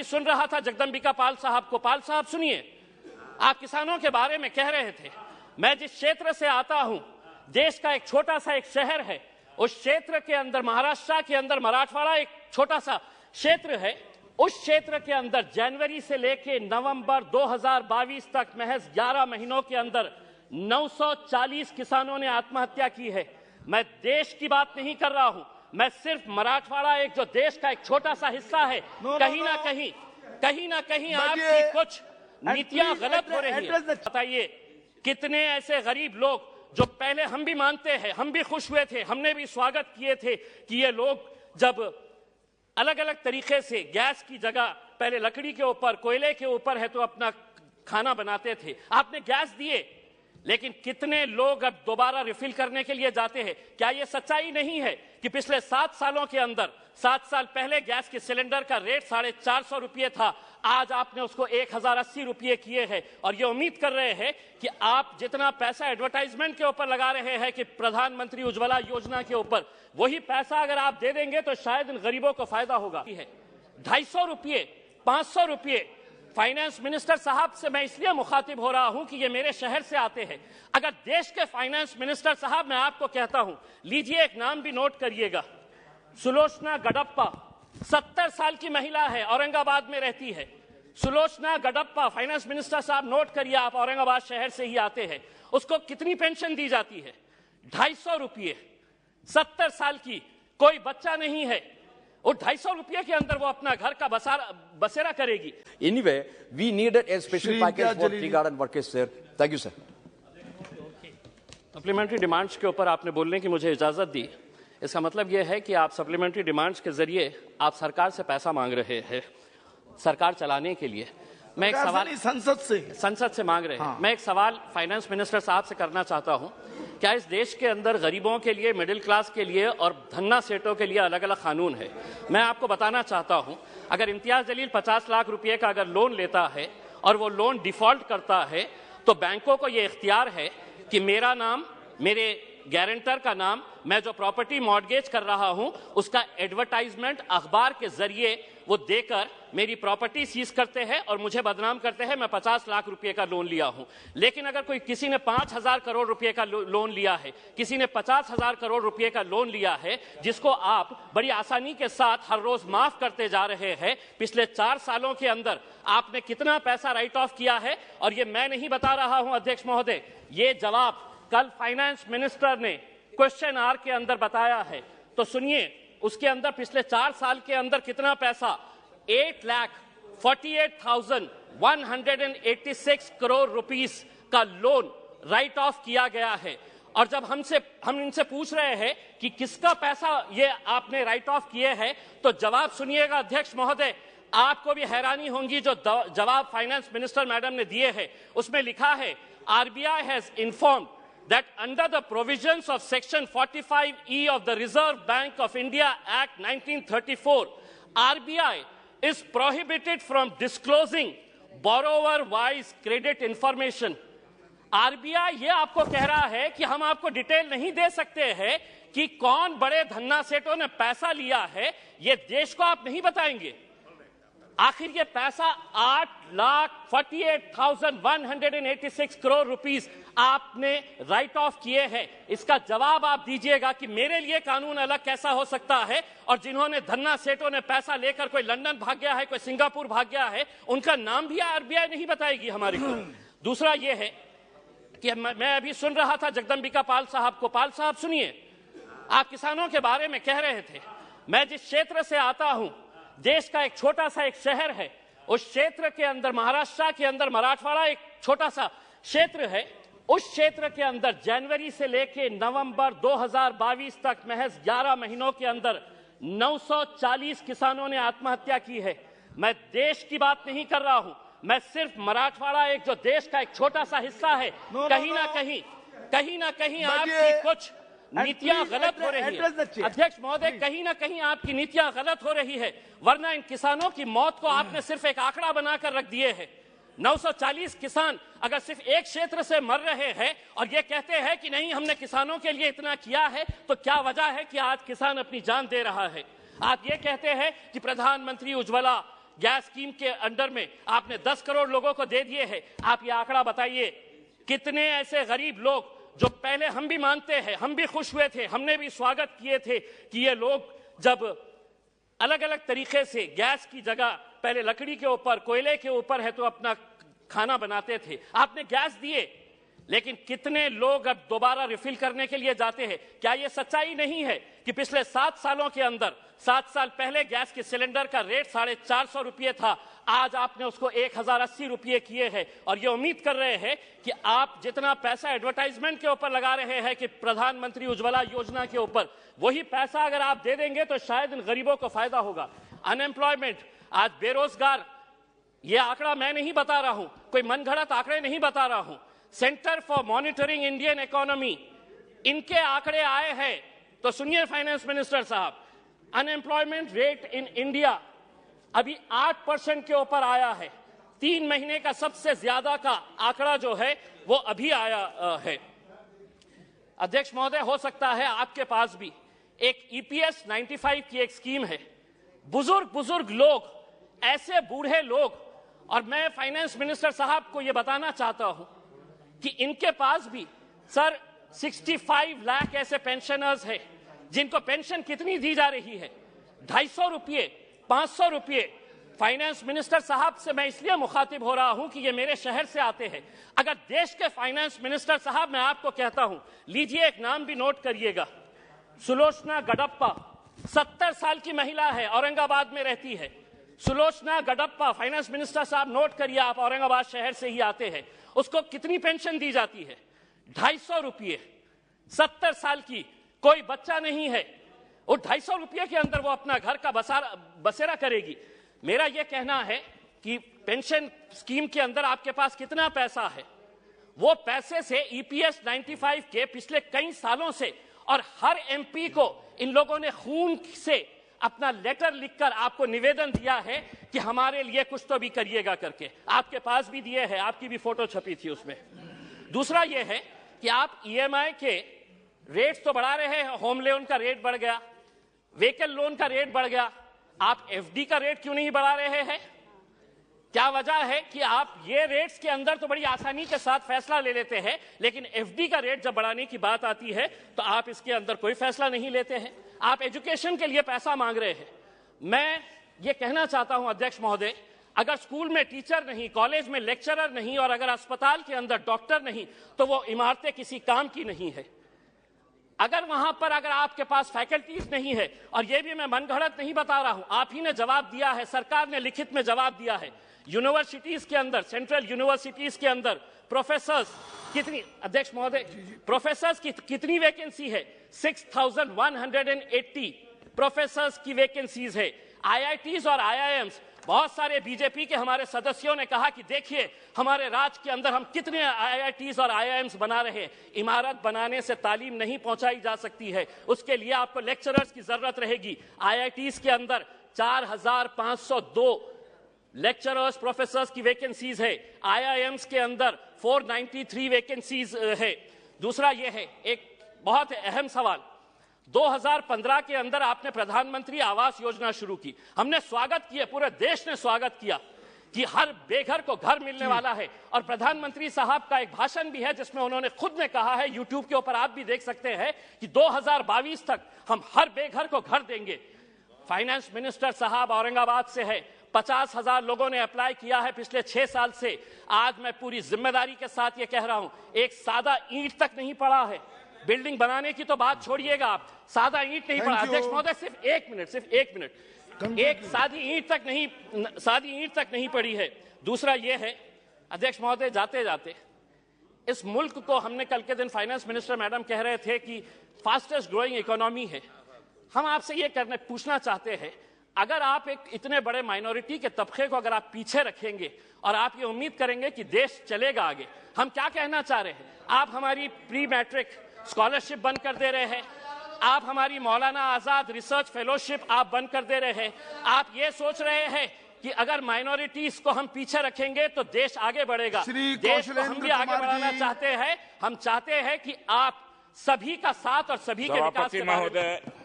अभी सुन रहा था जगदम्बिका पाल साहब को। पाल साहब सुनिए, आप किसानों के बारे में कह रहे थे। मैं जिस क्षेत्र से आता हूं, देश का एक छोटा सा एक शहर है, उस क्षेत्र के अंदर, महाराष्ट्र के अंदर मराठवाड़ा एक छोटा सा क्षेत्र है, उस क्षेत्र के अंदर जनवरी से लेकर नवंबर 2022 तक महज 11 महीनों के अंदर 940 किसानों ने आत्महत्या की है। मैं देश की बात नहीं कर रहा हूं, मैं सिर्फ मराठवाड़ा एक जो देश का एक छोटा सा हिस्सा है, कहीं ना कहीं आपकी कुछ नीतियां गलत हो रही है। बताइए कितने ऐसे गरीब लोग जो पहले हम भी मानते हैं, हम भी खुश हुए थे, हमने भी स्वागत किए थे कि ये लोग जब अलग अलग तरीके से गैस की जगह पहले लकड़ी के ऊपर, कोयले के ऊपर है तो अपना खाना बनाते थे, आपने गैस दिए, लेकिन कितने लोग अब दोबारा रिफिल करने के लिए जाते हैं? क्या यह सच्चाई नहीं है कि पिछले 7 सालों के अंदर, 7 साल पहले गैस के सिलेंडर का रेट 450 रुपये था, आज आपने उसको 1080 रुपये किए हैं, और ये उम्मीद कर रहे हैं कि आप जितना पैसा एडवर्टाइजमेंट के ऊपर लगा रहे हैं कि प्रधानमंत्री उज्ज्वला योजना के ऊपर, वही पैसा अगर आप दे देंगे तो शायद इन गरीबों को फायदा होगा। 250 रुपये, 500 रुपये। फाइनेंस मिनिस्टर साहब से मैं इसलिए मुखातिब हो रहा हूं कि ये मेरे शहर से आते हैं। अगर देश के फाइनेंस मिनिस्टर साहब, मैं आपको कहता हूं, लीजिए एक नाम भी नोट करिएगा, सुलोचना गडप्पा, 70 साल की महिला है, औरंगाबाद में रहती है। सुलोचना गडप्पा, फाइनेंस मिनिस्टर साहब नोट करिए, आप औरंगाबाद शहर से ही आते हैं। उसको कितनी पेंशन दी जाती है? 250 रुपये। 70 साल की, कोई बच्चा नहीं है, और 250 रुपये के अंदर वो अपना घर का बसेरा करेगी। Anyway, we needed a special package for tea garden workers, sir. Thank you, sir. Supplementary demands के ऊपर आपने बोलने की मुझे इजाजत दी, इसका मतलब यह है कि आप सप्लीमेंट्री डिमांड्स के जरिए आप सरकार से पैसा मांग रहे हैं सरकार चलाने के लिए। मैं एक सवाल संसद से मांग रहे हैं। मैं एक सवाल फाइनेंस मिनिस्टर साहब से करना चाहता हूं, क्या इस देश के अंदर गरीबों के लिए, मिडिल क्लास के लिए और धन्ना सेठों के लिए अलग अलग कानून है? मैं आपको बताना चाहता हूं, अगर इम्तियाज जलील 50 लाख रुपए का अगर लोन लेता है और वो लोन डिफॉल्ट करता है, तो बैंकों को ये इख्तियार है कि मेरा नाम, मेरे गारंटर का नाम, मैं जो प्रॉपर्टी मॉर्गेज कर रहा हूं, उसका एडवर्टाइजमेंट अखबार के जरिए वो देकर मेरी प्रॉपर्टी सीज करते हैं और मुझे बदनाम करते हैं, मैं 50 लाख रुपए का लोन लिया हूं। लेकिन अगर कोई, किसी ने 5000 करोड़ रुपए का लोन लिया है, किसी ने 50,000 करोड़ रुपए का लोन लिया है, जिसको आप बड़ी आसानी के साथ हर रोज माफ करते जा रहे हैं, पिछले 4 सालों के अंदर आपने कितना पैसा राइट ऑफ किया है? और ये मैं नहीं बता रहा हूं अध्यक्ष महोदय, ये जवाब कल फाइनेंस मिनिस्टर ने क्वेश्चन आवर के अंदर बताया है, तो सुनिए, उसके अंदर पिछले 4 साल के अंदर कितना पैसा, 8,48,186 करोड़ रुपीस का लोन राइट ऑफ किया गया है। और जब हम इनसे पूछ रहे हैं कि किसका पैसा ये आपने राइट ऑफ किए हैं, तो जवाब सुनिएगा अध्यक्ष महोदय, आपको भी हैरानी होगी जो जवाब फाइनेंस मिनिस्टर मैडम ने दिए हैं। उसमें लिखा है, RBI has informed that under the provisions of Section 45E of the Reserve Bank of India Act 1934, RBI is prohibited from disclosing borrower-wise credit information. RBI ये आपको कह रहा है कि हम आपको डिटेल नहीं दे सकते हैं कि कौन बड़े धन्ना सेठों ने पैसा लिया है, ये देश को आप नहीं बताएंगे। आखिर ये पैसा 8,48,186 करोड़ रुपीस आपने राइट ऑफ किए हैं, इसका जवाब आप दीजिएगा कि मेरे लिए कानून अलग कैसा हो सकता है, और जिन्होंने धन्ना सेठों ने पैसा लेकर कोई लंदन भाग गया है, कोई सिंगापुर भाग गया है, उनका नाम भी RBI नहीं बताएगी हमारे को। दूसरा ये है कि मैं अभी सुन रहा था जगदम्बिका पाल साहब को। पाल साहब सुनिए, आप किसानों के बारे में कह रहे थे। मैं जिस क्षेत्र से आता हूं, देश का एक छोटा सा एक शहर है, उस क्षेत्र के अंदर, महाराष्ट्र के अंदर मराठवाड़ा एक छोटा सा क्षेत्र है, उस क्षेत्र के अंदर जनवरी से लेकर नवंबर 2022 तक महज 11 महीनों के अंदर 940 किसानों ने आत्महत्या की है। मैं देश की बात नहीं कर रहा हूं, मैं सिर्फ मराठवाड़ा एक जो देश का एक छोटा सा हिस्सा है, कहीं ना कहीं आपकी कुछ नीतियां गलत हो रही है अध्यक्ष महोदय, कहीं ना कहीं आपकी नीतियां गलत हो रही है, वरना इन किसानों की मौत को आपने सिर्फ एक आंकड़ा बनाकर रख दिए है। 940 किसान अगर सिर्फ एक क्षेत्र से मर रहे हैं और ये कहते हैं कि नहीं हमने किसानों के लिए इतना किया है, तो क्या वजह है कि आज किसान अपनी जान दे रहा है? आप ये कहते हैं कि प्रधानमंत्री उज्ज्वला गैस स्कीम के अंडर में आपने 10 करोड़ लोगों को दे दिए हैं। आप ये आंकड़ा बताइए, कितने ऐसे गरीब लोग जो पहले हम भी मानते हैं, हम भी खुश हुए थे, हमने भी स्वागत किए थे कि ये लोग जब अलग अलग तरीके से गैस की जगह पहले लकड़ी के ऊपर, कोयले के ऊपर है तो अपना खाना बनाते थे, आपने गैस दिए, लेकिन कितने लोग अब दोबारा रिफिल करने के लिए जाते हैं? क्या यह सच्चाई नहीं है कि पिछले 7 सालों के अंदर, 7 साल पहले गैस के सिलेंडर का रेट 450 रुपये था, आज आपने उसको 1080 रुपये किए हैं, और ये उम्मीद कर रहे हैं कि आप जितना पैसा एडवर्टाइजमेंट के ऊपर लगा रहे हैं कि प्रधानमंत्री उज्ज्वला योजना के ऊपर, वही पैसा अगर आप दे देंगे तो शायद इन गरीबों को फायदा होगा। अनएम्प्लॉयमेंट, आज बेरोजगार, ये आंकड़ा मैं नहीं बता रहा हूं, कोई मनगढ़ंत आंकड़े नहीं बता रहा हूं, centre for monitoring Indian economy, इनके आंकड़े आए हैं। तो सुनिए फाइनेंस मिनिस्टर साहब, अनएम्प्लॉयमेंट रेट इन इंडिया अभी 8% के ऊपर आया है। 3 महीने का सबसे ज्यादा का आंकड़ा जो है वो अभी आया है। अध्यक्ष महोदय, हो सकता है आपके पास भी एक EPS 95 की एक स्कीम है। बुजुर्ग लोग, ऐसे बूढ़े लोग, और मैं फाइनेंस मिनिस्टर साहब को यह बताना चाहता हूं कि इनके पास भी सर 65 लाख ऐसे पेंशनर्स हैं जिनको पेंशन कितनी दी जा रही है? 250 रुपये, 500 रुपये। फाइनेंस मिनिस्टर साहब से मैं इसलिए मुखातिब हो रहा हूं कि ये मेरे शहर से आते हैं। अगर देश के फाइनेंस मिनिस्टर साहब, मैं आपको कहता हूं, लीजिए एक नाम भी नोट करिएगा, सुलोचना गडप्पा, 70 साल की महिला है, औरंगाबाद में रहती है। सुलोचना गडप्पा, फाइनेंस मिनिस्टर साहब नोट करिए, आप औरंगाबाद शहर से ही आते हैं। उसको कितनी पेंशन दी जाती है? 250 रुपये। 70 साल की, कोई बच्चा नहीं है, और 250 रुपये के अंदर वो अपना घर का बसेरा करेगी। मेरा यह कहना है कि पेंशन स्कीम के अंदर आपके पास कितना पैसा है, वो पैसे से EPS 95 के पिछले कई सालों से, और हर MP को इन लोगों ने खून से अपना लेटर लिखकर आपको निवेदन दिया है कि हमारे लिए कुछ तो भी करिएगा करके, आपके पास भी दिए हैं, आपकी भी फोटो छपी थी उसमें। दूसरा यह है कि आप EMI के रेट्स तो बढ़ा रहे हैं, होम लोन का रेट बढ़ गया, व्हीकल लोन का रेट बढ़ गया, आप FD का रेट क्यों नहीं बढ़ा रहे हैं? क्या वजह है कि आप ये रेट्स के अंदर तो बड़ी आसानी के साथ फैसला ले लेते हैं, लेकिन FD का रेट जब बढ़ाने की बात आती है तो आप इसके अंदर कोई फैसला नहीं लेते हैं। आप एजुकेशन के लिए पैसा मांग रहे हैं। मैं ये कहना चाहता हूं अध्यक्ष महोदय, अगर स्कूल में टीचर नहीं, कॉलेज में लेक्चरर नहीं, और अगर अस्पताल के अंदर डॉक्टर नहीं, तो वो इमारतें किसी काम की नहीं है। अगर वहां पर अगर आपके पास फैकल्टीज नहीं है, और ये भी मैं मनगढ़ंत नहीं बता रहा हूं, आप ही ने जवाब दिया है, सरकार ने लिखित में जवाब दिया है, यूनिवर्सिटीज के अंदर, सेंट्रल यूनिवर्सिटीज के अंदर प्रोफेसर्स कितनी, अध्यक्ष महोदय, प्रोफेसर्स की कितनी वैकेंसी है? 6180 प्रोफेसर्स की वैकेंसीज है। IITs और IIMs, बहुत सारे बीजेपी के हमारे सदस्यों ने कहा कि देखिए हमारे राज्य के अंदर हम कितने IITs और IIMs बना रहे हैं। इमारत बनाने से तालीम नहीं पहुंचाई जा सकती है, उसके लिए आपको लेक्चरर्स की जरूरत रहेगी। IITs के अंदर 4502 लेक्चरर्स, प्रोफेसर्स की वैकेंसीज है। IIMs के अंदर 493 वैकेंसीज है। दूसरा ये है, एक बहुत अहम सवाल, 2015 के अंदर आपने प्रधानमंत्री आवास योजना शुरू की, हमने स्वागत किया, पूरे देश ने स्वागत किया कि हर बेघर को घर मिलने वाला है। और प्रधानमंत्री साहब का एक भाषण भी है जिसमें उन्होंने खुद ने कहा है, यूट्यूब के ऊपर आप भी देख सकते हैं, कि 2022 तक हम हर बेघर को घर देंगे। फाइनेंस मिनिस्टर साहब औरंगाबाद से है, 50,000 लोगों ने अप्लाई किया है पिछले 6 साल से। आज मैं पूरी जिम्मेदारी के साथ ये कह रहा हूं, एक सादा ईंट तक नहीं पड़ा है। बिल्डिंग बनाने की तो बात छोड़िएगा आप, सादा ईंट नहीं पड़ा। अध्यक्ष महोदय, सिर्फ एक मिनट, एक सादी ईंट तक नहीं पड़ी है। दूसरा ये है अध्यक्ष महोदय, जाते जाते इस मुल्क को, हमने कल के दिन फाइनेंस मिनिस्टर मैडम कह रहे थे कि फास्टेस्ट ग्रोइंग इकोनॉमी है। हम आपसे ये पूछना चाहते हैं, अगर आप एक इतने बड़े माइनॉरिटी के तबके को अगर आप पीछे रखेंगे और आप ये उम्मीद करेंगे कि देश चलेगा आगे, हम क्या कहना चाह रहे हैं? आप हमारी प्री मैट्रिक स्कॉलरशिप बंद कर दे रहे हैं, आप हमारी मौलाना आजाद रिसर्च फेलोशिप आप बंद कर दे रहे हैं। आप ये सोच रहे हैं कि अगर माइनॉरिटीज को हम पीछे रखेंगे तो देश आगे बढ़ेगा। देश को हम भी आगे बढ़ाना चाहते हैं। हम चाहते हैं कि आप सभी का साथ और सभी के विकास के बारे में